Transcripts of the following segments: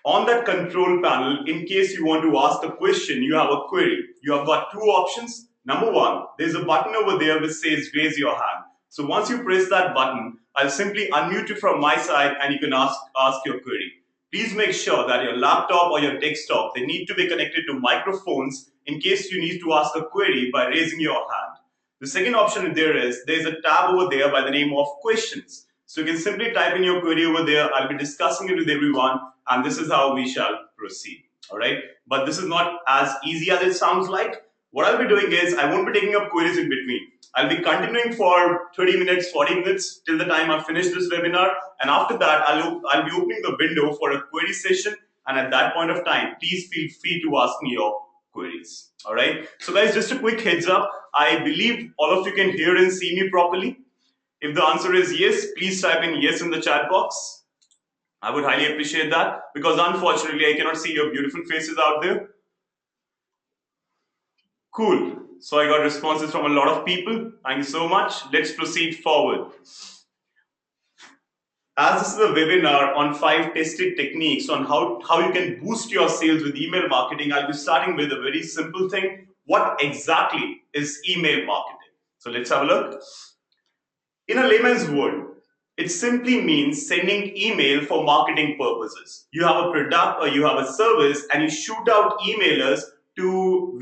On that control panel, in case you want to ask a question, you have a query. You have got two options. Number one, there's a button over there which says raise your hand. So once you press that button, I'll simply unmute you from my side and you can ask your query. Please make sure that your laptop or your desktop, they need to be connected to microphones in case you need to ask a query by raising your hand. The second option there's a tab over there by the name of questions. So you can simply type in your query over there. I'll be discussing it with everyone, and this is how we shall proceed. All right. But this is not as easy as it sounds like. What I'll be doing is I won't be taking up queries in between. I'll be continuing for 30 minutes, 40 minutes till the time I finish this webinar. And after that, I'll be opening the window for a query session. And at that point of time, please feel free to ask me your queries. All right. So guys, just a quick heads up. I believe all of you can hear and see me properly. If the answer is yes, please type in yes in the chat box. I would highly appreciate that because unfortunately I cannot see your beautiful faces out there. Cool. So I got responses from a lot of people. Thank you so much. Let's proceed forward. As this is a webinar on 5 tested techniques on how you can boost your sales with email marketing, I'll be starting with a very simple thing. What exactly is email marketing? So let's have a look. In a layman's word, it simply means sending email for marketing purposes. You have a product or you have a service and you shoot out emailers to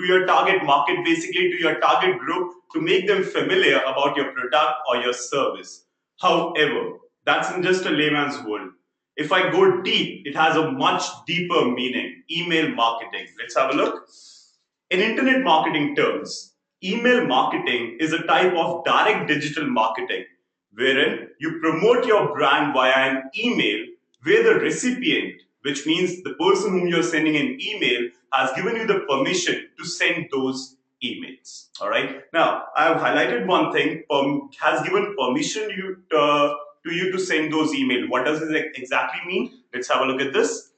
your target market, basically to your target group, to make them familiar about your product or your service. However, that's in just a layman's word. If I go deep, it has a much deeper meaning. Email marketing. Let's have a look. In internet marketing terms, email marketing is a type of direct digital marketing wherein you promote your brand via an email where the recipient, which means the person whom you're sending an email, has given you the permission to send those emails. All right. Now, I have highlighted one thing, has given permission to you to send those emails. What does it exactly mean? Let's have a look at this.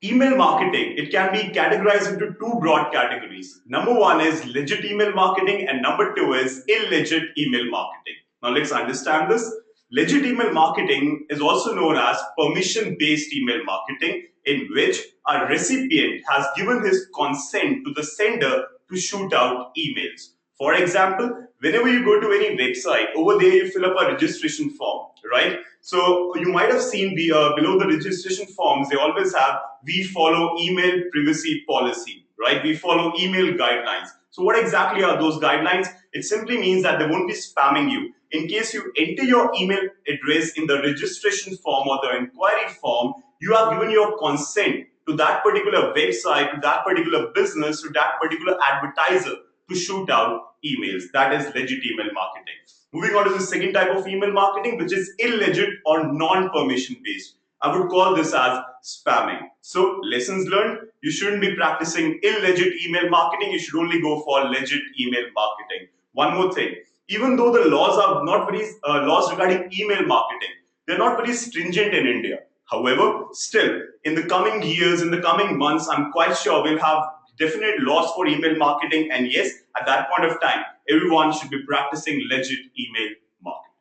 Email marketing, it can be categorized into two broad categories. Number one is legit email marketing and number two is illegit email marketing. Now let's understand this. Legit email marketing is also known as permission-based email marketing, in which a recipient has given his consent to the sender to shoot out emails. For example, whenever you go to any website, over there you fill up a registration form, right? So you might have seen below the registration forms, they always have, we follow email privacy policy, right? We follow email guidelines. So what exactly are those guidelines? It simply means that they won't be spamming you. In case you enter your email address in the registration form or the inquiry form, you have given your consent to that particular website, to that particular business, to that particular advertiser to shoot out emails. That is legit email marketing. Moving on to the second type of email marketing, which is illegit or non-permission based. I would call this as spamming. So lessons learned, you shouldn't be practicing illegit email marketing. You should only go for legit email marketing. One more thing, even though the laws are not very, laws regarding email marketing, they're not very stringent in India. However, still, in the coming years, in the coming months, I'm quite sure we'll have definite laws for email marketing. And yes, at that point of time, everyone should be practicing legit email marketing.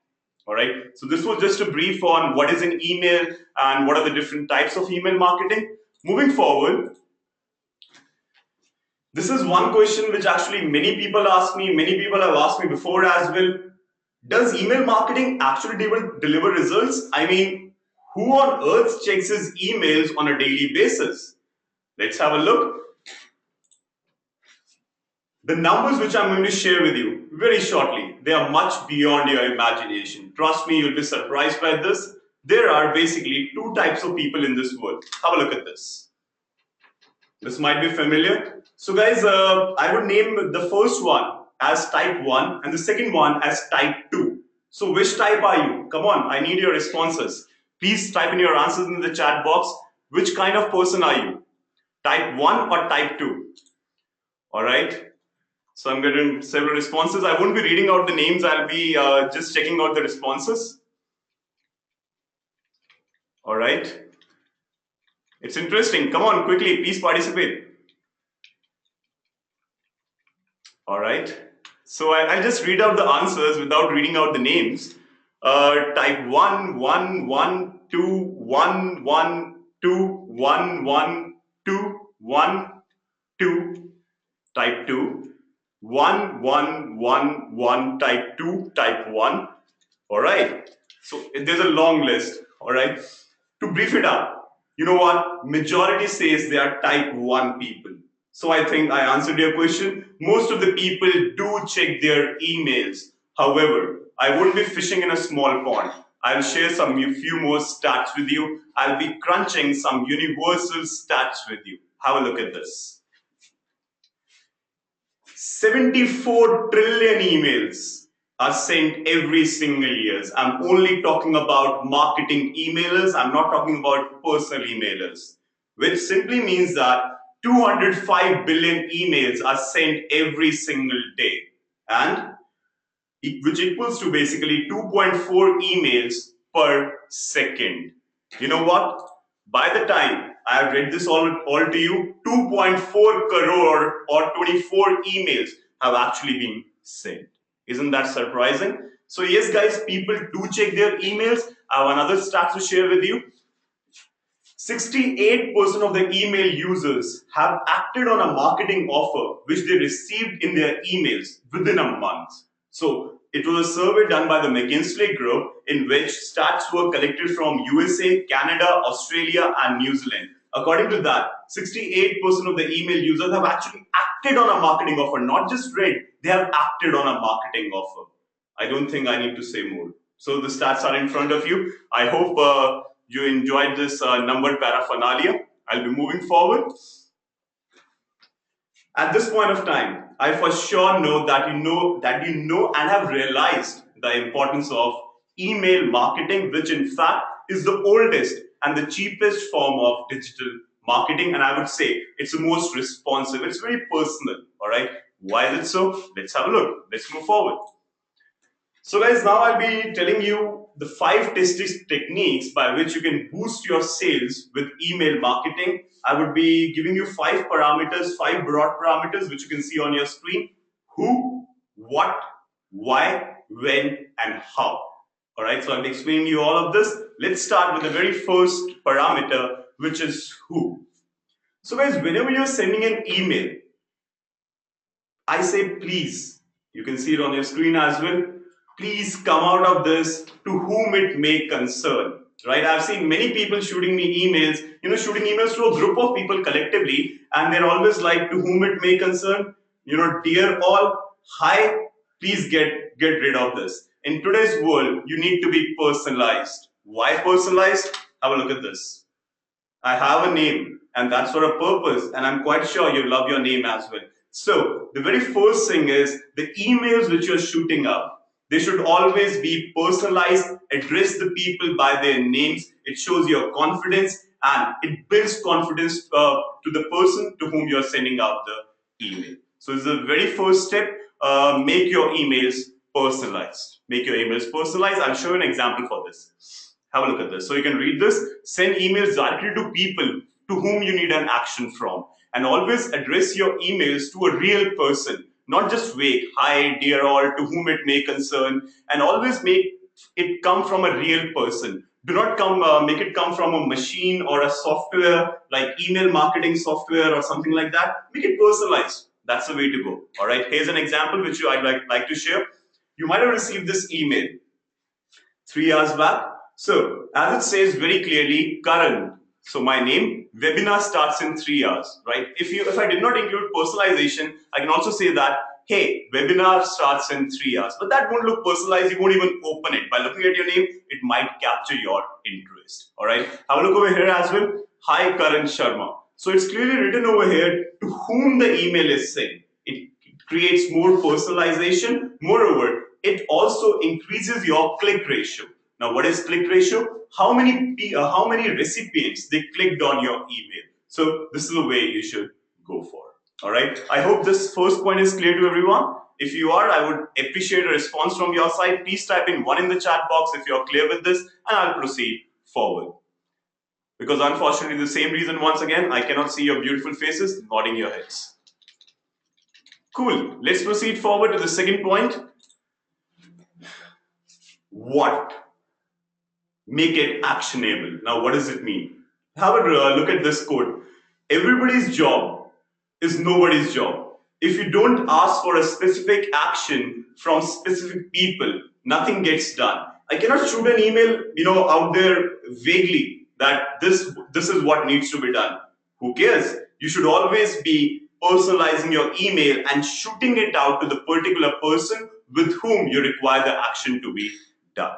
All right. So this was just a brief on what is an email and what are the different types of email marketing. Moving forward, this is one question which actually many people ask me, many people have asked me before as well. Does email marketing actually deliver results? I mean, who on earth checks his emails on a daily basis? Let's have a look. The numbers which I'm going to share with you very shortly, they are much beyond your imagination. Trust me, you'll be surprised by this. There are basically two types of people in this world. Have a look at this. This might be familiar. So guys, I would name the first one as type 1 and the second one as type 2. So which type are you? Come on, I need your responses. Please type in your answers in the chat box. Which kind of person are you? Type 1 or type 2? All right. So I'm getting several responses. I won't be reading out the names. I'll be just checking out the responses. All right. It's interesting. Come on, quickly, please participate. All right. So I'll just read out the answers without reading out the names. Type 1, 1, 1, 2, 112 type 2, 1111 type 2, type 1. All right. So there's a long list. All right. To brief it up, you know what? Majority says they are type 1 people. So I think I answered your question. Most of the people do check their emails. However, I won't be fishing in a small pond. I'll share some few more stats with you. I'll be crunching some universal stats with you. Have a look at this. 74 trillion emails are sent every single year. I'm only talking about marketing emailers. I'm not talking about personal emailers, which simply means that 205 billion emails are sent every single day, and which equals to basically 2.4 emails per second. You know what? By the time I have read this all to you, 2.4 crore or 24 emails have actually been sent. Isn't that surprising? So yes, guys, people do check their emails. I have another stat to share with you. 68% of the email users have acted on a marketing offer which they received in their emails within a month. So it was a survey done by the McKinsey Group in which stats were collected from USA, Canada, Australia, and New Zealand. According to that, 68% of the email users have actually acted on a marketing offer, not just read, they have acted on a marketing offer. I don't think I need to say more. So the stats are in front of you. I hope you enjoyed this numbered paraphernalia. I'll be moving forward. At this point of time, I for sure know that you know and have realized the importance of email marketing, which in fact is the oldest and the cheapest form of digital marketing. And I would say it's the most responsive. It's very personal. All right. Why is it so? Let's have a look. Let's move forward. So guys, now I'll be telling you the 5 techniques by which you can boost your sales with email marketing. I would be giving you 5 parameters, 5 broad parameters, which you can see on your screen. Who, what, why, when, and how. All right, so I'll be explaining you all of this. Let's start with the very first parameter, which is who. So guys, whenever you're sending an email, I say please. You can see it on your screen as well. Please come out of this to whom it may concern, right? I've seen many people shooting me emails, shooting emails to a group of people collectively, and they're always like, to whom it may concern, dear all, hi, please get rid of this. In today's world, you need to be personalized. Why personalized? Have a look at this. I have a name, and that's for a purpose, and I'm quite sure you love your name as well. So the very first thing is the emails which you're shooting up, they should always be personalized, address the people by their names. It shows your confidence and it builds confidence to the person to whom you're sending out the email. So this is the very first step. Make your emails personalized. Make your emails personalized. I'll show you an example for this. Have a look at this. So you can read this. Send emails directly to people to whom you need an action from. And always address your emails to a real person. Not just vague, hi, dear all, to whom it may concern, and always make it come from a real person. Do not make it come from a machine or a software like email marketing software or something like that. Make it personalized. That's the way to go. All right. Here's an example which I'd like to share. You might have received this email 3 hours back. So as it says very clearly, Karan. So my name, webinar starts in 3 hours, right? If I did not include personalization, I can also say that, hey, webinar starts in 3 hours. But that won't look personalized. You won't even open it. By looking at your name, it might capture your interest. All right. Have a look over here as well. Hi, Karan Sharma. So it's clearly written over here to whom the email is sent. It creates more personalization. Moreover, it also increases your click ratio. Now, what is click ratio? How many recipients they clicked on your email. So this is the way you should go for. All right. I hope this first point is clear to everyone. If you are, I would appreciate a response from your side. Please type in 1 in the chat box if you're clear with this, and I'll proceed forward. Because unfortunately, the same reason, once again, I cannot see your beautiful faces nodding your heads. Cool. Let's proceed forward to the second point. What? make it actionable. Now, what does it mean? Have a look at this quote. Everybody's job is nobody's job. If you don't ask for a specific action from specific people, nothing gets done. I cannot shoot an email, out there vaguely that this is what needs to be done. Who cares? You should always be personalizing your email and shooting it out to the particular person with whom you require the action to be done.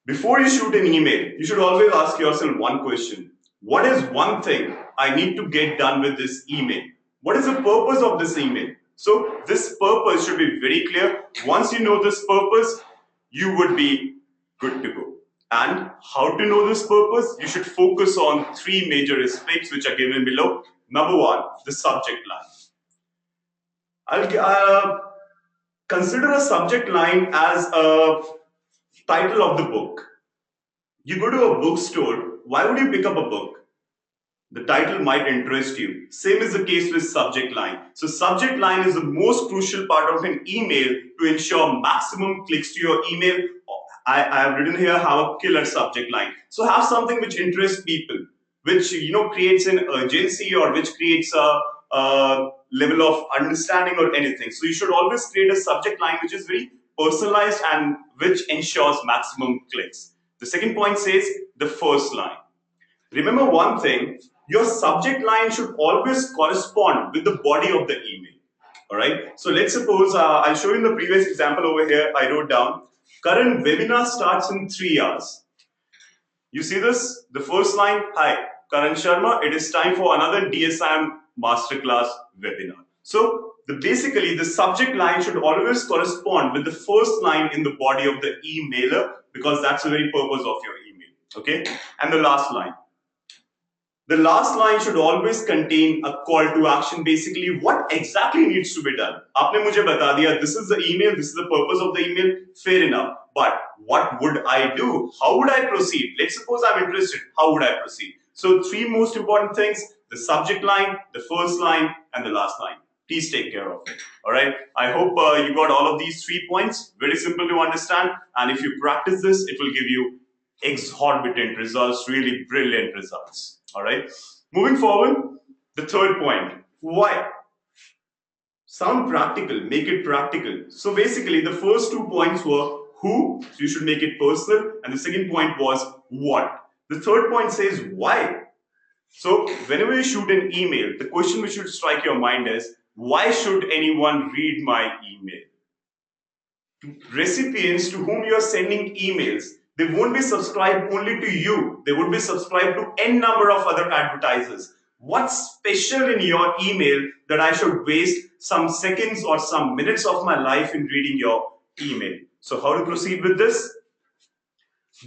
Before you shoot an email, you should always ask yourself one question. What is one thing I need to get done with this email? What is the purpose of this email? So this purpose should be very clear. Once you know this purpose, you would be good to go. And how to know this purpose? You should focus on three major aspects which are given below. Number one, the subject line. I'll consider a subject line as a title of the book. You go to a bookstore, why would you pick up a book? The title might interest you. Same is the case with subject line. So subject line is the most crucial part of an email to ensure maximum clicks to your email. I have written here, have a killer subject line. So have something which interests people, which creates an urgency or which creates a level of understanding or anything. So you should always create a subject line which is very personalized and which ensures maximum clicks. The second point says the first line. Remember one thing, your subject line should always correspond with the body of the email. All right. So let's suppose I'll show you in the previous example over here. I wrote down current webinar starts in 3 hours. You see this? The first line, hi, Karan Sharma. It is time for another DSIM masterclass webinar. So basically, the subject line should always correspond with the first line in the body of the emailer because that's the very purpose of your email. Okay. And the last line. The last line should always contain a call to action. Basically, what exactly needs to be done? Aapne mujhe bata diya, this is the email, this is the purpose of the email, fair enough. But what would I do? How would I proceed? Let's suppose I'm interested. How would I proceed? So three most important things, the subject line, the first line, and the last line. Please take care of it. All right. I hope you got all of these 3 points. Very simple to understand. And if you practice this, it will give you exorbitant results, really brilliant results. All right. Moving forward, the third point. Why? Sound practical. Make it practical. So basically, the first 2 points were who. So you should make it personal. And the second point was what. The third point says why. So whenever you shoot an email, the question which should strike your mind is, why should anyone read my email? Recipients to whom you are sending emails, they won't be subscribed only to you. They would be subscribed to n number of other advertisers. What's special in your email that I should waste some seconds or some minutes of my life in reading your email? So how to proceed with this?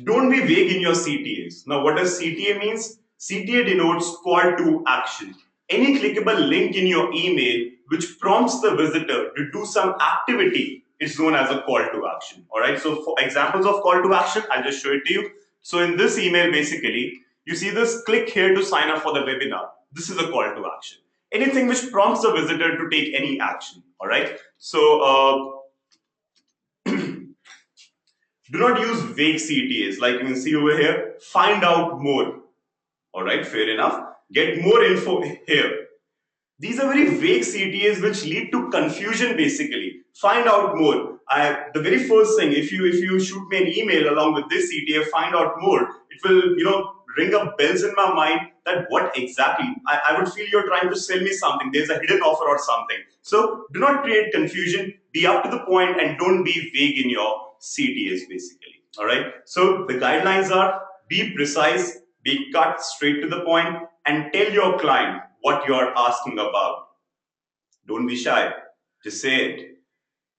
Don't be vague in your CTAs. Now, what does CTA means? CTA denotes call to action. Any clickable link in your email which prompts the visitor to do some activity is known as a call to action. All right. So for examples of call to action, I'll just show it to you. So in this email, basically, you see this click here to sign up for the webinar. This is a call to action. Anything which prompts the visitor to take any action. All right. So do not use vague CTAs like you can see over here. Find out more. All right, fair enough. Get more info here. These are very vague CTAs which lead to confusion basically. Find out more. The very first thing, if you shoot me an email along with this CTA, find out more, it will ring up bells in my mind that what exactly, I would feel you're trying to sell me something. There's a hidden offer or something. So do not create confusion. Be up to the point and don't be vague in your CTAs basically. All right. So the guidelines are be precise, be cut straight to the point, and tell your client what you're asking about. Don't be shy. Just say it.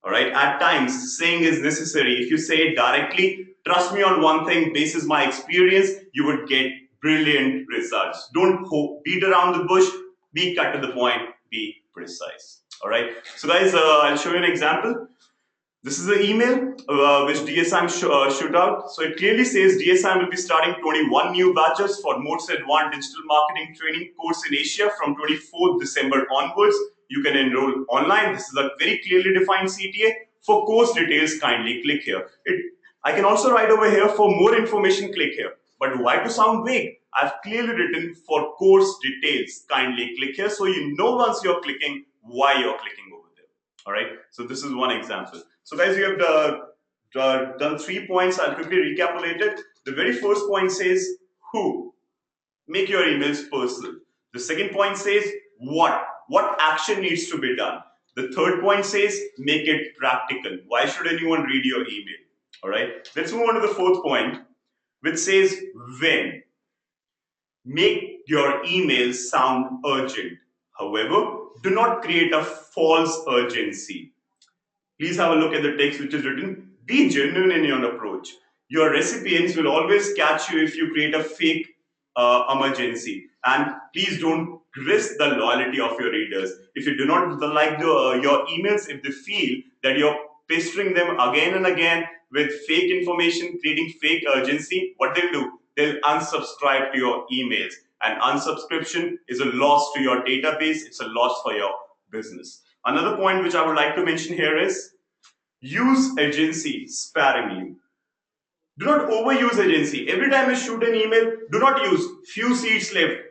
All right. At times, saying is necessary. If you say it directly, trust me on one thing, basis my experience, you would get brilliant results. Don't beat around the bush. Be cut to the point. Be precise. All right. So guys, I'll show you an example. This is the email which DSIM shoot out. So it clearly says DSIM will be starting 21 new batches for most advanced digital marketing training course in Asia from 24th December onwards. You can enroll online. This is a very clearly defined CTA. For course details, kindly click here. I can also write over here, for more information, click here. But why to sound vague? I've clearly written for course details, kindly click here, so you know once you're clicking why you're clicking over there. All right. So this is one example. So guys, we have done 3 points. I'll quickly recapitulate it. The very first point says who. Make your emails personal. The second point says what. What action needs to be done. The third point says make it practical. Why should anyone read your email? All right. Let's move on to the fourth point, which says when. Make your emails sound urgent. However, do not create a false urgency. Please have a look at the text which is written. Be genuine in your approach. Your recipients will always catch you if you create a fake emergency. And please don't risk the loyalty of your readers. If you do not like your emails, if they feel that you're pestering them again and again with fake information, creating fake urgency, what they'll do, they'll unsubscribe to your emails. And unsubscription is a loss to your database. It's a loss for your business. Another point which I would like to mention here is use urgency sparingly. Do not overuse urgency. Every time you shoot an email, do not use few seats left,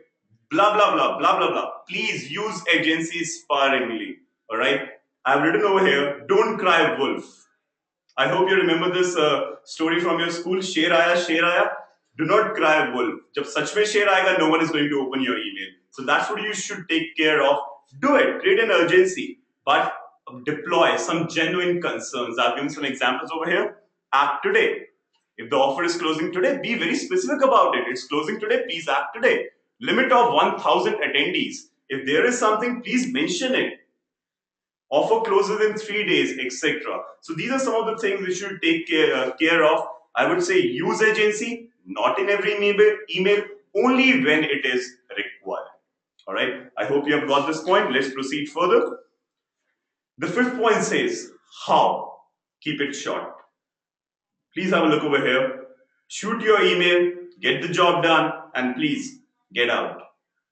blah, blah, blah, blah, blah, blah. Please use urgency sparingly. All right. I've written over here, don't cry wolf. I hope you remember this story from your school, Sher Aaya, Sher Aaya. Do not cry wolf. Jab sach mein sher aayega, no one is going to open your email. So that's what you should take care of. Do it. Create an urgency. But deploy some genuine concerns. I've given some examples over here. Act today. If the offer is closing today, be very specific about it. It's closing today, please act today. Limit of 1,000 attendees. If there is something, please mention it. Offer closes in 3 days, etc. So these are some of the things we should take care of. I would say use agency, not in every email, only when it is required. All right. I hope you have got this point. Let's proceed further. The fifth point says how. Keep it short. Please have a look over here. Shoot your email, get the job done, and please get out.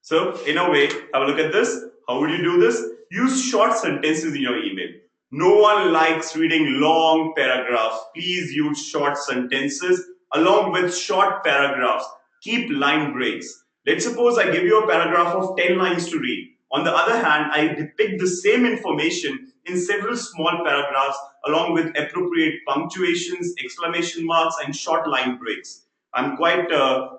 So, in a way, have a look at this. How would you do this? Use short sentences in your email. No one likes reading long paragraphs. Please use short sentences along with short paragraphs. Keep line breaks. Let's suppose I give you a paragraph of 10 lines to read. On the other hand, I depict the same information in several small paragraphs along with appropriate punctuations, exclamation marks, and short line breaks. I'm quite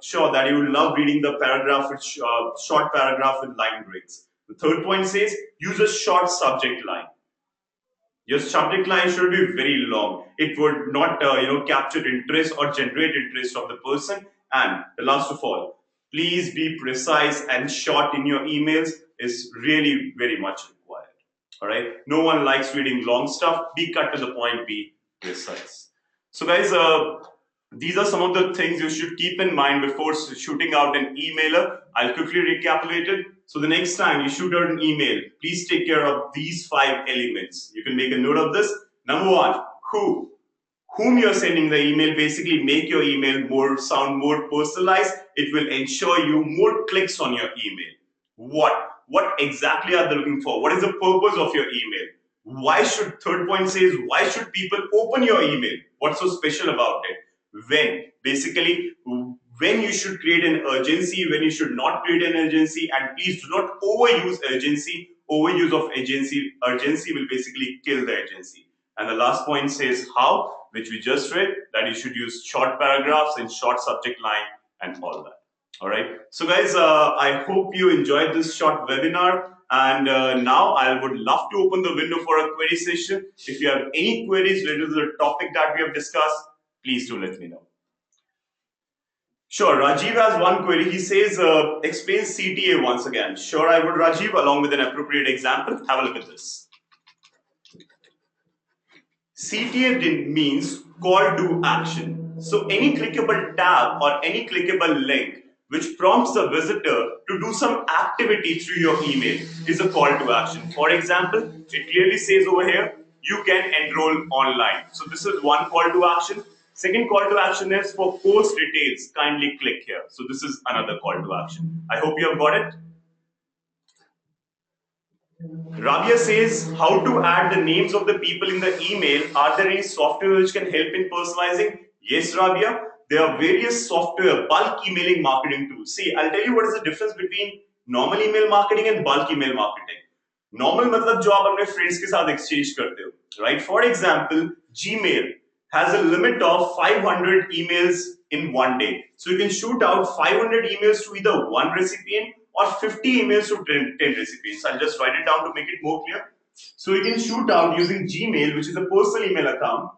sure that you will love reading the paragraph with short paragraph with line breaks. The third point says use a short subject line. Your subject line should be very long. It would not capture interest or generate interest of the person. And the last of all, please be precise and short in your emails is really very much required. All right. No one likes reading long stuff. Be cut to the point. Be precise. So guys, these are some of the things you should keep in mind before shooting out an emailer. I'll quickly recapitulate it. So the next time you shoot out an email, please take care of these 5 elements. You can make a note of this. Number 1, who? Whom you're sending the email. Basically make your email sound more personalized. It will ensure you more clicks on your email. What exactly are they looking for? What is the purpose of your email? Third point says, why should people open your email? What's so special about it? When? Basically, when you should create an urgency, when you should not create an urgency, and please do not overuse urgency. Overuse of urgency will basically kill the urgency. And the last point says how, which we just read, that you should use short paragraphs and short subject line and all that. All right. So guys, I hope you enjoyed this short webinar. And now I would love to open the window for a query session. If you have any queries related to the topic that we have discussed, please do let me know. Sure, Rajiv has one query. He says, explain CTA once again. Sure, I would, Rajiv, along with an appropriate example. Have a look at this. CTA means call to action. So any clickable tab or any clickable link which prompts the visitor to do some activity through your email is a call to action. For example, it clearly says over here, you can enroll online. So this is one call to action. Second call to action is for course details, kindly click here. So this is another call to action. I hope you have got it. Rabia says, how to add the names of the people in the email. Are there any software which can help in personalizing? Yes, Rabia, there are various software bulk emailing marketing tools. See, I'll tell you what is the difference between normal email marketing and bulk email marketing. Normal मतलब जो आप अपने friends के साथ exchange करते हो, right? For example, Gmail has a limit of 500 emails in one day. So you can shoot out 500 emails to either one recipient or 50 emails to 10 recipients. I'll just write it down to make it more clear. So you can shoot out using Gmail, which is a personal email account,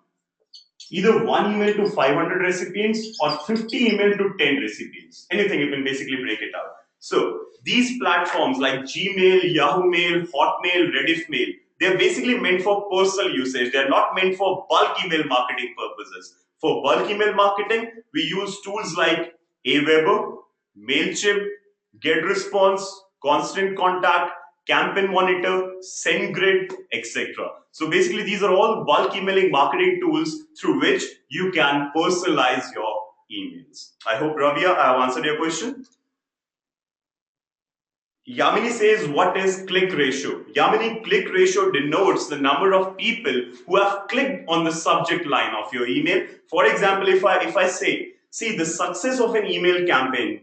either one email to 500 recipients or 50 email to 10 recipients. Anything, you can basically break it out. So these platforms like Gmail, Yahoo Mail, Hotmail, Rediff Mail, they're basically meant for personal usage. They're not meant for bulk email marketing purposes. For bulk email marketing, we use tools like Aweber, MailChimp, GetResponse, Constant Contact, Campaign Monitor, SendGrid, etc. So basically, these are all bulk emailing marketing tools through which you can personalize your emails. I hope, Rabia, I have answered your question. Yamini says, what is click ratio? Yamini, click ratio denotes the number of people who have clicked on the subject line of your email. For example, if I say, see, the success of an email campaign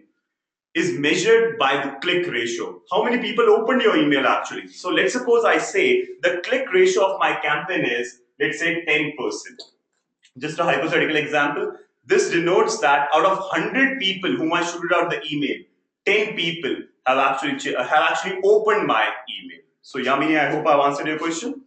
is measured by the click ratio. How many people opened your email actually? So let's suppose I say the click ratio of my campaign is, let's say, 10%. Just a hypothetical example. This denotes that out of 100 people whom I shooted out the email, 10 people have actually opened my email. So Yamini, I hope I've answered your question.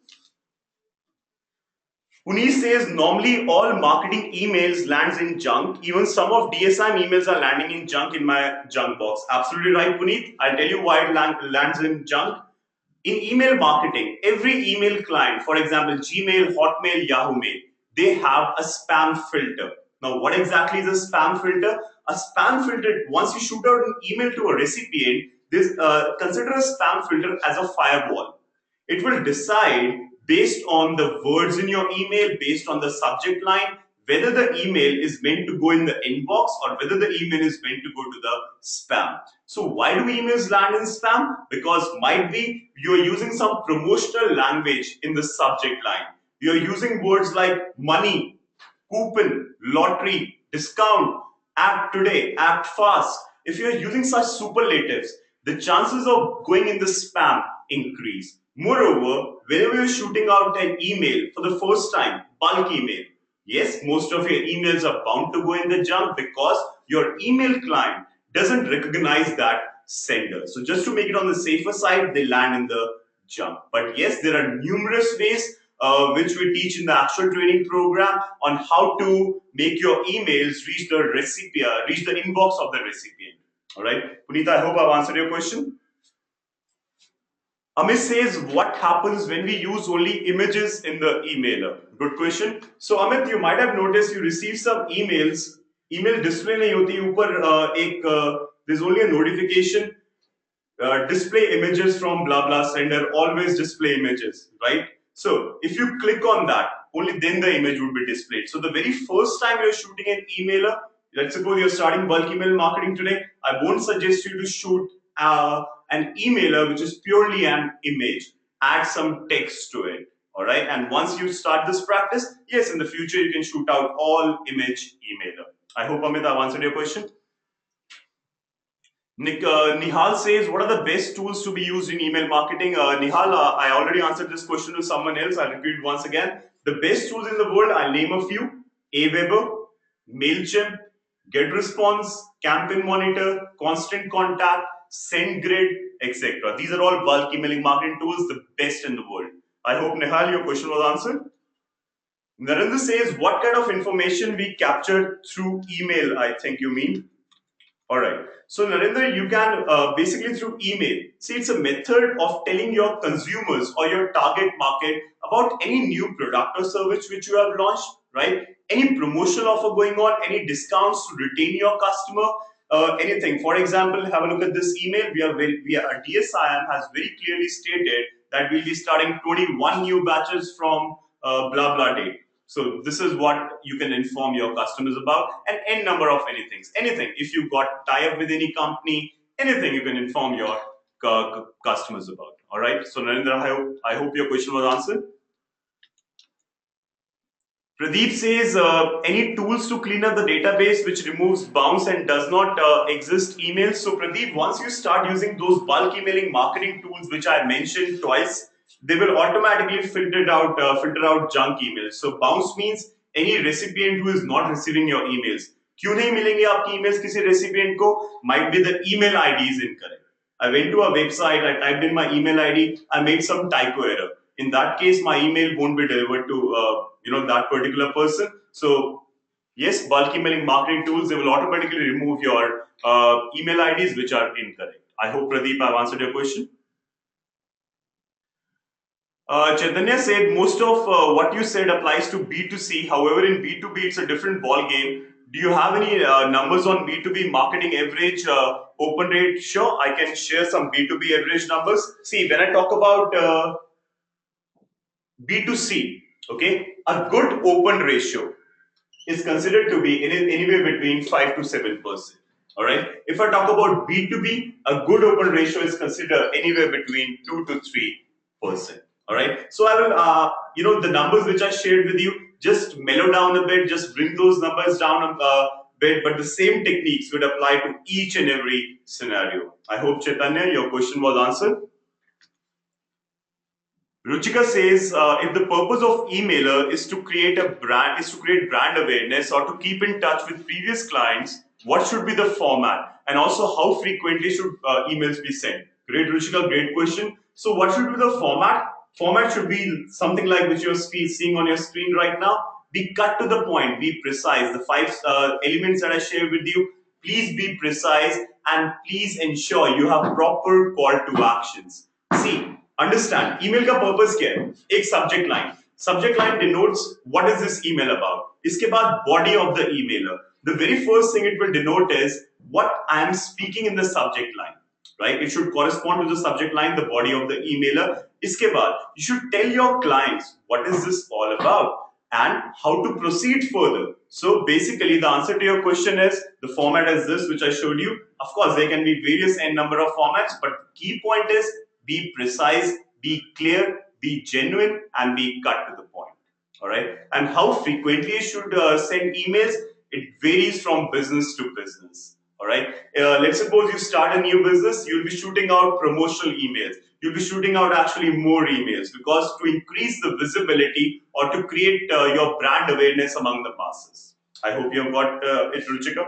Puneet says normally all marketing emails lands in junk. Even some of DSIM emails are landing in junk in my junk box. Absolutely right, Puneet. I'll tell you why it lands in junk. In email marketing, every email client, for example, Gmail, Hotmail, Yahoo Mail, they have a spam filter. Now, what exactly is a spam filter? A spam filter, once you shoot out an email to a recipient, this consider a spam filter as a firewall. It will decide based on the words in your email, based on the subject line, whether the email is meant to go in the inbox or whether the email is meant to go to the spam. So why do emails land in spam? Because might be you're using some promotional language in the subject line. You're using words like money, coupon, lottery, discount, act today, act fast. If you're using such superlatives, the chances of going in the spam increase. Moreover, whenever you're shooting out an email for the first time, bulk email, yes, most of your emails are bound to go in the junk because your email client doesn't recognize that sender. So just to make it on the safer side, they land in the junk. But yes, there are numerous ways which we teach in the actual training program on how to make your emails reach the recipient, reach the inbox of the recipient. All right, Punita, I hope I've answered your question. Amit says, what happens when we use only images in the emailer? Good question. So Amit, you might have noticed you receive some emails. Email display नहीं होती ऊपर there's only a notification display images from blah blah sender, always display images, right? So if you click on that, only then the image would be displayed. So the very first time you're shooting an emailer, let's suppose you're starting bulk email marketing today, I won't suggest you to shoot an emailer which is purely an image. Add some text to it, all right? And once you start this practice, yes, in the future you can shoot out all image emailer. I hope, Amit, I've answered your question. Nihal says, what are the best tools to be used in email marketing? Nihal, I already answered this question to someone else. I'll repeat it once again. The best tools in the world, I'll name a few. Aweber, MailChimp, GetResponse, Campaign Monitor, Constant Contact, SendGrid, etc. These are all bulk emailing marketing tools, the best in the world. I hope, Nihal, your question was answered. Narendra says, what kind of information we capture through email, I think you mean. All right. So Narendra, you can basically through email, see, it's a method of telling your consumers or your target market about any new product or service which you have launched, right? Any promotional offer going on, any discounts to retain your customer, anything. For example, have a look at this email. Our DSIM has very clearly stated that we'll be starting 21 new batches from blah blah date. So this is what you can inform your customers about, and n number of anything. If you got tie up with any company, anything you can inform your customers about. All right. So Narendra, I hope your question was answered. Pradeep says, any tools to clean up the database which removes bounce and does not exist emails. So Pradeep, once you start using those bulk emailing marketing tools which I mentioned twice, they will automatically filter out junk emails. So bounce means any recipient who is not receiving your emails. क्यों नहीं मिलेंगे आपकी emails किसी recipient को? Might be the email ID is incorrect. I went to a website, I typed in my email ID, I made some typo error. In that case, my email won't be delivered to that particular person. So yes, bulk emailing marketing tools, they will automatically remove your email IDs which are incorrect. I hope Pradeep I've answered your question. Chaitanya said most of what you said applies to B2C. However, in B2B, it's a different ball game. Do you have any numbers on B2B marketing average open rate? Sure, I can share some B2B average numbers. See, when I talk about B2C, okay, a good open ratio is considered to be anywhere between 5 to 7%. All right. If I talk about B2B, a good open ratio is considered anywhere between 2 to 3%. All right. So I will, the numbers which I shared with you, just mellow down a bit, just bring those numbers down a bit, but the same techniques would apply to each and every scenario. I hope, Chaitanya, your question was answered. Ruchika says, if the purpose of emailer is to create brand awareness or to keep in touch with previous clients, what should be the format? And also, how frequently should emails be sent? Great, Ruchika, great question. So, what should be the format? Format should be something like which you're seeing on your screen right now. Be cut to the point, be precise. The five elements that I shared with you, please be precise and please ensure you have proper call to actions. See, understand email का purpose क्या है? एक subject line denotes what is this email about. इसके बाद body of the emailer, the very first thing it will denote is what I am speaking in the subject line, right? It should correspond to the subject line, the body of the emailer. इसके बाद you should tell your clients what is this all about and how to proceed further. So basically the answer to your question is the format is this which I showed you. Of course there can be various n number of formats, but key point is be precise, be clear, be genuine, and be cut to the point. All right. And how frequently you should send emails? It varies from business to business. All right. Let's suppose you start a new business, you'll be shooting out promotional emails. You'll be shooting out actually more emails because to increase the visibility or to create your brand awareness among the masses. I hope you have got it, Ruchika.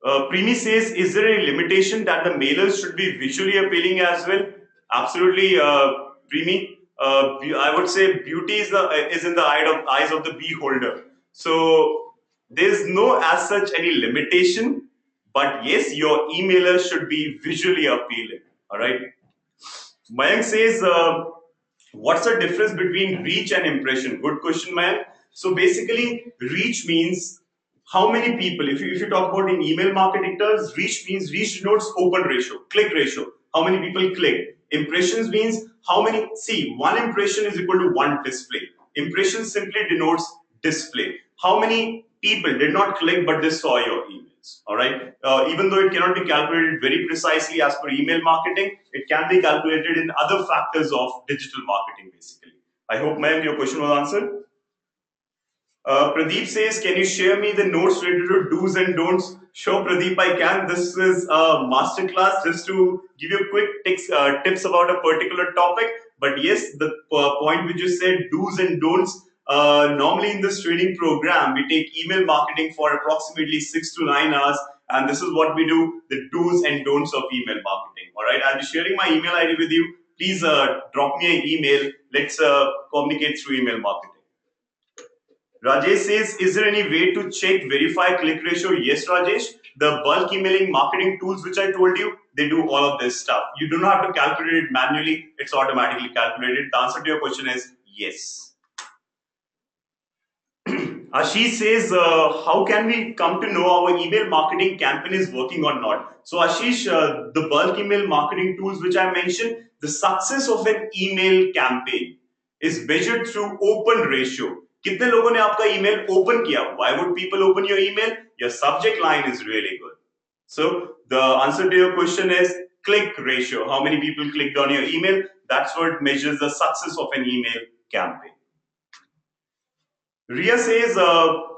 Preemi says, is there a limitation that the mailers should be visually appealing as well? Absolutely, Preemi. I would say beauty is in the eyes of the beholder. So there's no as such any limitation, but yes, your emailer should be visually appealing. All right. Mayank says, what's the difference between reach and impression? Good question, Mayank. So basically, reach means how many people, if you talk about in email marketing terms, reach denotes open ratio, click ratio, how many people click. Impressions means how many, see, one impression is equal to one display. Impression simply denotes display. How many people did not click but they saw your emails, all right? Even though it cannot be calculated very precisely as per email marketing, it can be calculated in other factors of digital marketing basically. I hope, ma'am, your question was answered. Pradeep says, can you share me the notes related to do's and don'ts? Sure, Pradeep, I can. This is a masterclass just to give you quick tips about a particular topic. But yes, the point which you said, do's and don'ts, normally in this training program, we take email marketing for approximately 6 to 9 hours. And this is what we do, the do's and don'ts of email marketing. All right, I'll be sharing my email ID with you. Please drop me an email. Let's communicate through email marketing. Rajesh says, is there any way to check verify click ratio? Yes, Rajesh. The bulk emailing marketing tools which I told you, they do all of this stuff. You do not have to calculate it manually. It's automatically calculated. The answer to your question is yes. Ashish says, how can we come to know our email marketing campaign is working or not? So Ashish, the bulk email marketing tools which I mentioned, the success of an email campaign is measured through open ratio. कितने लोगों ने आपका email open किया? Why would people open your email? Your subject line is really good. So the answer to your question is click ratio. How many people clicked on your email? That's what measures the success of an email campaign. Ria says,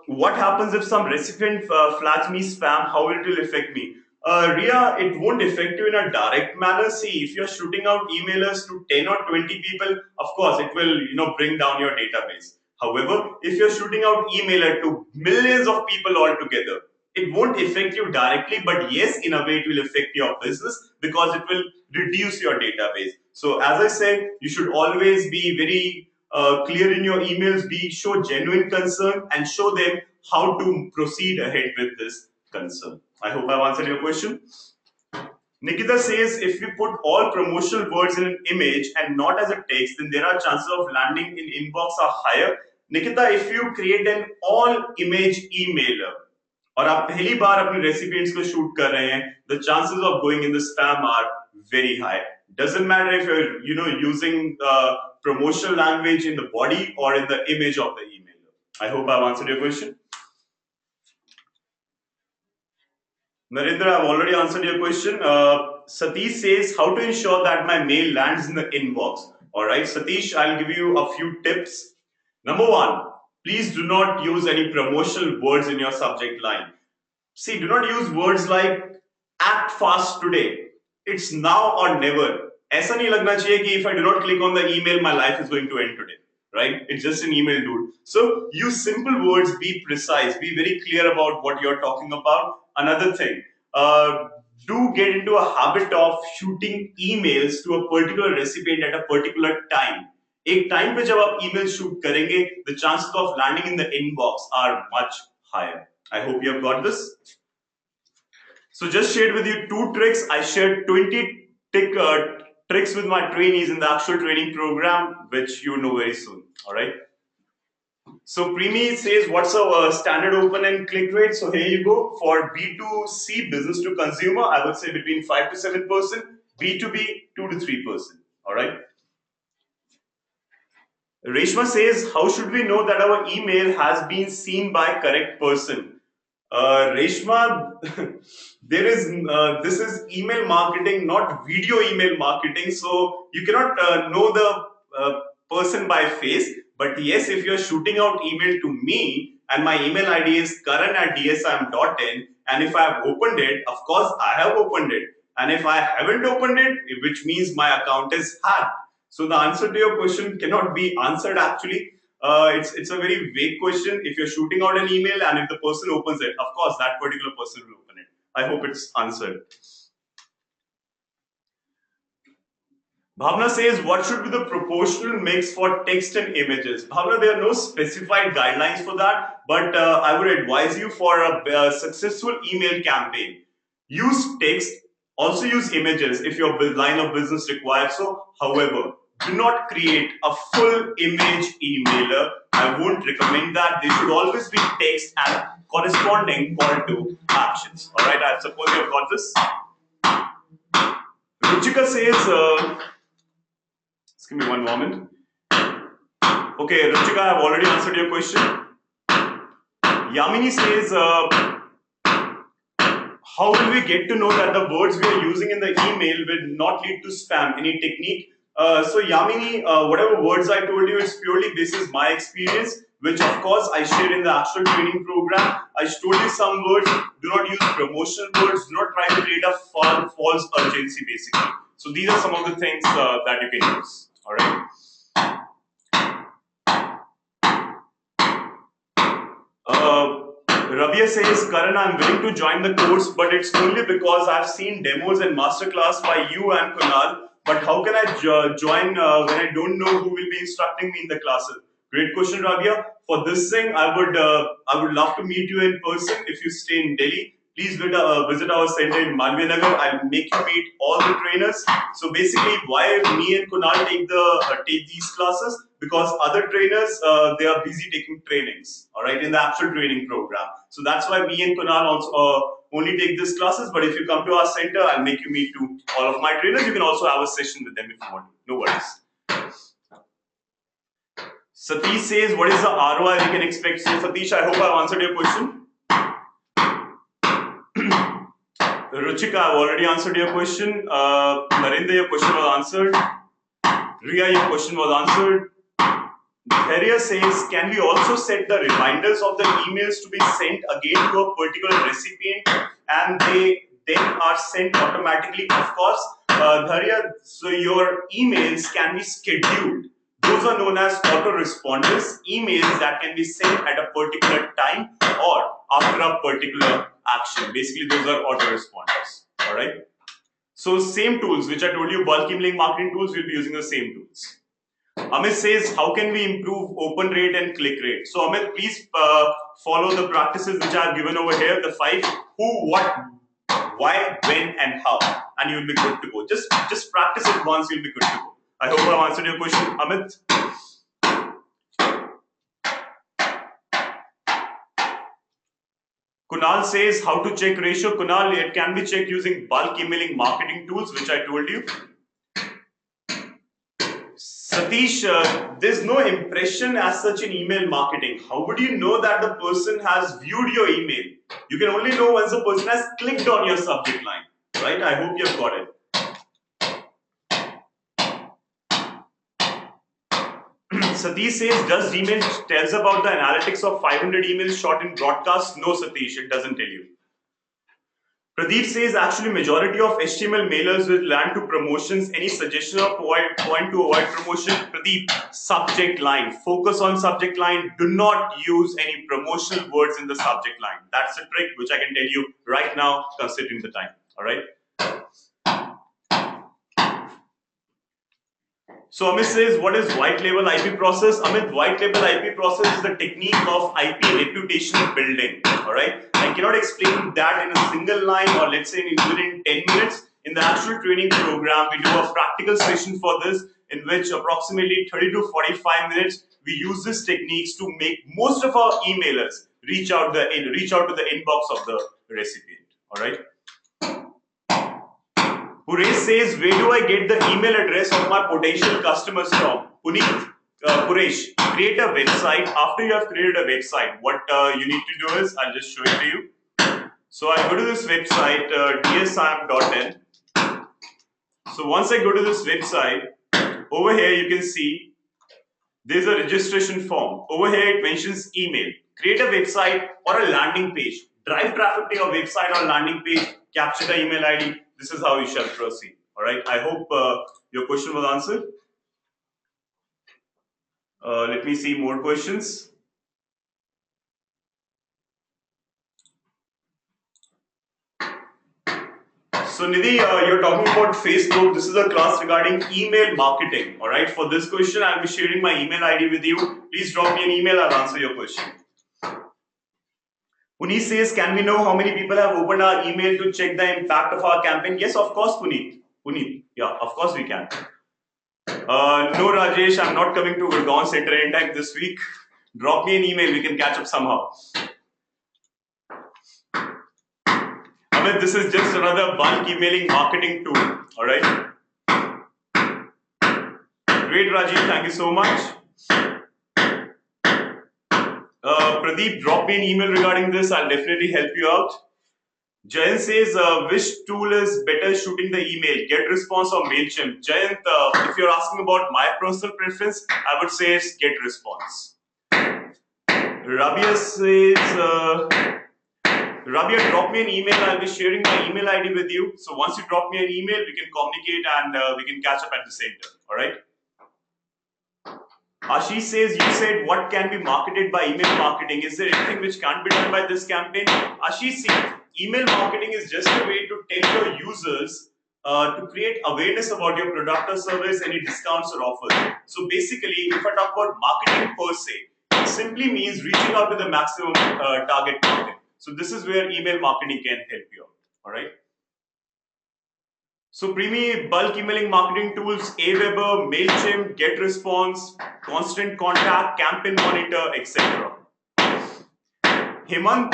what happens if some recipient flags me spam? How it will affect me? Ria, it won't affect you in a direct manner. See, if you're shooting out emailers to 10 or 20 people, of course, it will bring down your database. However, if you're shooting out emailer to millions of people altogether, it won't affect you directly, but yes, in a way, it will affect your business because it will reduce your database. So, as I said, you should always be very clear in your emails, show genuine concern and show them how to proceed ahead with this concern. I hope I've answered your question. Nikita says, if we put all promotional words in an image and not as a text, then there are chances of landing in inbox are higher. Nikita, if you create an all image emailer और आप पहली बार अपने recipients को shoot कर रहे हैं, the chances of going in the spam are very high. Doesn't matter if you're using promotional language in the body or in the image of the emailer. I hope I've answered your question. Narendra, I've already answered your question. Satish says, how to ensure that my mail lands in the inbox? Alright, Satish, I'll give you a few tips. Number one, please do not use any promotional words in your subject line. See, do not use words like act fast today. It's now or never. ऐसा नहीं लगना चाहिए कि if I do not click on the email, my life is going to end today. Right? It's just an email, dude. So use simple words, be precise, be very clear about what you're talking about. Another thing, do get into a habit of shooting emails to a particular recipient at a particular time. एक time पे जब आप email shoot करेंगे, the chances of landing in the inbox are much higher. I hope you have got this. So just shared with you 2 tricks. I shared 20 tricks with my trainees in the actual training program, which you know very soon. All right. So Premi says, what's a standard open and click rate? So here you go. For B2C, business to consumer, I would say between 5 to 7%, B2B 2 to 3%. All right. Reshma says, how should we know that our email has been seen by correct person? Reshma, this is email marketing, not video email marketing. So you cannot know the person by face. But yes, if you're shooting out email to me and my email ID is karan@dsim.in, and if I have opened it, of course I have opened it. And if I haven't opened it, which means my account is hacked. So the answer to your question cannot be answered actually. It's a very vague question. If you're shooting out an email and if the person opens it, of course that particular person will open it. I hope it's answered. Bhavna says, what should be the proportional mix for text and images? Bhavna, there are no specified guidelines for that, but I would advise you for a successful email campaign, use text, also use images if your line of business requires so. However, do not create a full image emailer. I won't recommend that. There should always be text and corresponding call to actions. All right, I suppose you have got this. Ruchika says, just give me one moment. Okay, Ruchika, I have already answered your question. Yamini says, how will we get to know that the words we are using in the email will not lead to spam? Any technique? So Yamini, whatever words I told you, it's purely basis my experience, which of course I shared in the actual training program. I told you some words, do not use promotional words, do not try to create a false urgency basically. So these are some of the things that you can use. All right. Rabia says, Karan, I'm willing to join the course, but it's only because I've seen demos and masterclass by you and Kunal. But how can I join when I don't know who will be instructing me in the classes? Great question, Rabia. For this thing, I would love to meet you in person if you stay in Delhi. Please visit our center in Malviya Nagar. I'll make you meet all the trainers. So basically, why me and Kunal take these classes? Because other trainers, they are busy taking trainings, all right, in the actual training program. So that's why me and Kunal also only take these classes. But if you come to our center, I'll make you meet to all of my trainers. You can also have a session with them if you want to. No worries. Satish says, what is the ROI we can expect? So Satish, I hope I've answered your question. Ruchika, I've already answered your question. Narendra, your question was answered. Riya, your question was answered. Dharia says, can we also set the reminders of the emails to be sent again to a particular recipient and they then are sent automatically? Of course, Dharia, so your emails can be scheduled. Those are known as autoresponders, emails that can be sent at a particular time or after a particular action. Basically, those are autoresponders. All right. So same tools, which I told you, bulk emailing marketing tools, we'll be using the same tools. Amit says, how can we improve open rate and click rate? So Amit, please follow the practices which I have given over here, the 5, who, what, why, when, and how, and you'll be good to go. Just practice it once, you'll be good to go. I hope I've answered your question, Amit. Kunal says, how to check ratio? Kunal, it can be checked using bulk emailing marketing tools, which I told you. Satish, there's no impression as such in email marketing. How would you know that the person has viewed your email? You can only know once the person has clicked on your subject line, right? I hope you've got it. Satish says, does Gmail tells about the analytics of 500 emails shot in broadcast? No, Satish, it doesn't tell you. Pradeep says, actually, majority of HTML mailers will land to promotions. Any suggestion or point to avoid promotion? Pradeep, subject line. Focus on subject line. Do not use any promotional words in the subject line. That's a trick which I can tell you right now, considering the time. All right. So Amit says, what is white label IP process? Amit, white label IP process is the technique of IP reputation building. All right. I cannot explain that in a single line or let's say within 10 minutes. In the actual training program, we do a practical session for this in which approximately 30 to 45 minutes, we use these techniques to make most of our emailers reach out to the inbox of the recipient. All right. Puresh says, where do I get the email address of my potential customers from? Puresh, create a website. After you have created a website, what you need to do is, I'll just show it to you. So I go to this website, DSIM.in. So once I go to this website, over here you can see there's a registration form. Over here it mentions email. Create a website or a landing page. Drive traffic to your website or landing page. Capture the email ID. This is how you shall proceed. All right. I hope your question was answered. Let me see more questions. So Nidhi, you're talking about Facebook. This is a class regarding email marketing. All right. For this question, I'll be sharing my email ID with you. Please drop me an email. I'll answer your question. Puneet says, can we know how many people have opened our email to check the impact of our campaign? Yes, of course, Puneet. Yeah, of course we can. No, Rajesh, I'm not coming to Gurgaon Center anytime this week. Drop me an email. We can catch up somehow. Amit, this is just another bulk emailing marketing tool. All right. Great, Rajesh. Thank you so much. Pradeep, drop me an email regarding this. I'll definitely help you out. Jayant says, which tool is better shooting the email, GetResponse or MailChimp? Jayant, if you're asking about my personal preference, I would say it's GetResponse. Rabia says, Rabia, drop me an email. I'll be sharing my email ID with you. So once you drop me an email, we can communicate and we can catch up at the center. All right. Ashish says, you said what can be marketed by email marketing. Is there anything which can't be done by this campaign? Ashish, see, email marketing is just a way to tell your users to create awareness about your product or service, any discounts or offers. So basically, if I talk about marketing per se, it simply means reaching out to the maximum target market. So this is where email marketing can help you out. All right. So Primi, bulk emailing marketing tools, Aweber, MailChimp, GetResponse, Constant Contact, Campaign Monitor, etc. Hemant,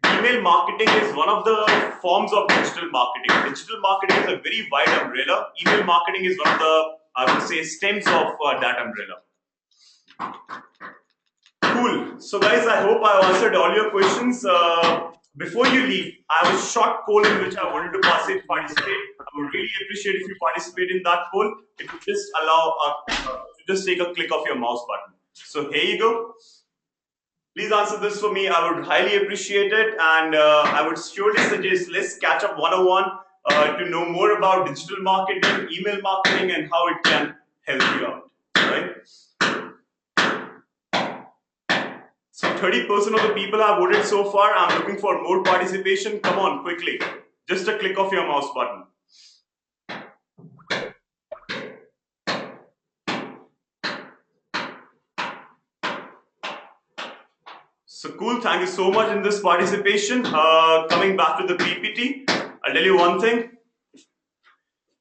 email marketing is one of the forms of digital marketing. Digital marketing is a very wide umbrella. Email marketing is one of the, I would say, stems of that umbrella. Cool. So guys, I hope I answered all your questions. Before you leave, I have a short poll in which I wanted to participate. I would really appreciate if you participate in that poll. It would just allow to just take a click of your mouse button. So here you go. Please answer this for me. I would highly appreciate it, and I would surely suggest let's catch up 101 to know more about digital marketing, email marketing, and how it can help you out. All right. So 30% of the people have voted so far. I'm looking for more participation. Come on, quickly. Just a click of your mouse button. So cool, thank you so much in this participation. Coming back to the PPT, I'll tell you one thing.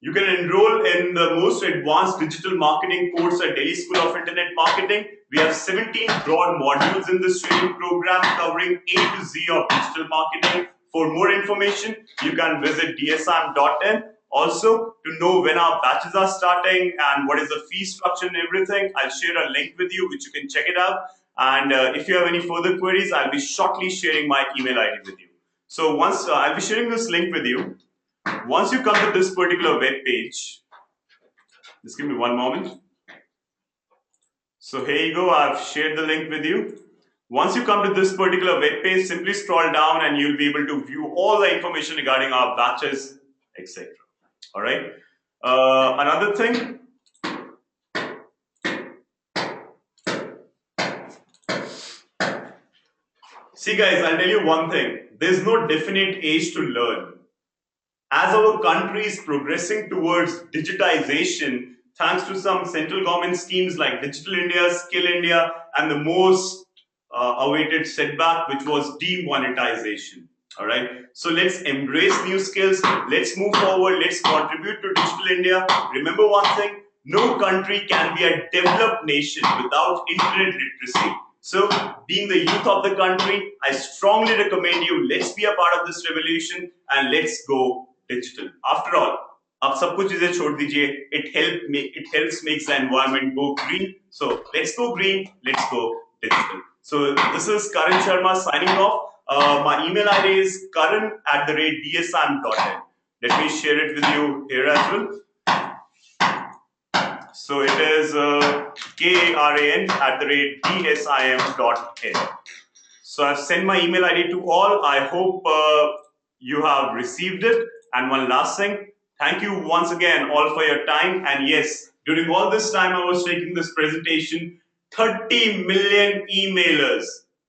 You can enroll in the most advanced digital marketing course at Delhi School of Internet Marketing. We have 17 broad modules in this training program covering A to Z of digital marketing. For more information, you can visit DSIM.in. Also, to know when our batches are starting and what is the fee structure and everything, I'll share a link with you which you can check it out. And if you have any further queries, I'll be shortly sharing my email ID with you. So once I'll be sharing this link with you. Once you come to this particular web page, just give me one moment. So here you go, I've shared the link with you. Once you come to this particular web page, simply scroll down and you'll be able to view all the information regarding our batches, etc. All right. Another thing. See guys, I'll tell you one thing. There's no definite age to learn. As our country is progressing towards digitization, thanks to some central government schemes like Digital India, Skill India, and the most awaited setback, which was demonetization. All right. So let's embrace new skills. Let's move forward. Let's contribute to Digital India. Remember one thing: no country can be a developed nation without internet literacy. So, being the youth of the country, I strongly recommend you, let's be a part of this revolution and let's go digital. After all, आप सब कुछ चीजें छोड़ दीजिए. It helps makes the environment go green. So let's go green. Let's go digital. So this is Karan Sharma signing off. My email ID is karan@dsim.in. Let me share it with you here as well. So it is karan@dsim.in. So I've sent my email ID to all. I hope you have received it. And one last thing, thank you once again all for your time. And yes, during all this time I was taking this presentation, 30 million emailers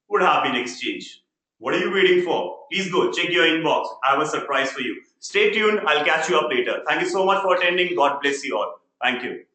would have been exchanged. What are you waiting for? Please go check your inbox. I have a surprise for you. Stay tuned. I'll catch you up later. Thank you so much for attending. God bless you all. Thank you.